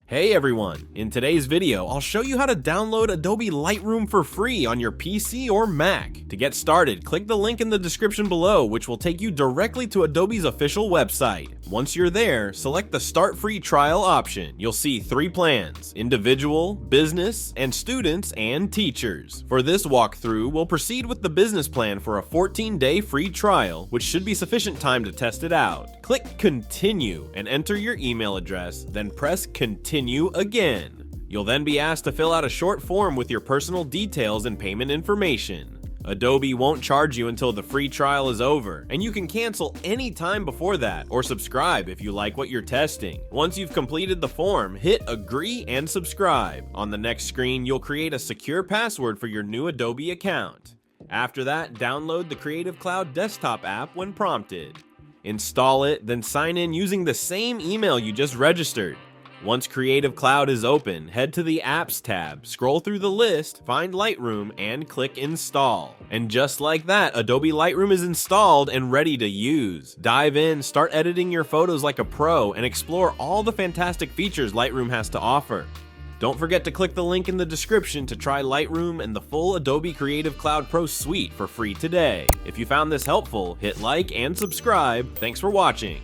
Hey everyone! In today's video, I'll show you how to download Adobe Lightroom for free on your PC or Mac. To get started, click the link in the description below, which will take you directly to Adobe's official website. Once you're there, select the Start Free Trial option. You'll see 3 plans: individual, business, and students and teachers. For this walkthrough, we'll proceed with the business plan for a 14-day free trial, which should be sufficient time to test it out. Click Continue and enter your email address, then press Continue again. You'll then be asked to fill out a short form with your personal details and payment information. Adobe won't charge you until the free trial is over, and you can cancel any time before that or subscribe if you like what you're testing. Once you've completed the form, hit Agree and subscribe. On the next screen, you'll create a secure password for your new Adobe account. After that, download the Creative Cloud desktop app when prompted. Install it, then sign in using the same email you just registered. Once Creative Cloud is open, head to the Apps tab, scroll through the list, find Lightroom, and click Install. And just like that, Adobe Lightroom is installed and ready to use. Dive in, start editing your photos like a pro, and explore all the fantastic features Lightroom has to offer. Don't forget to click the link in the description to try Lightroom and the full Adobe Creative Cloud Pro suite for free today. If you found this helpful, hit like and subscribe. Thanks for watching.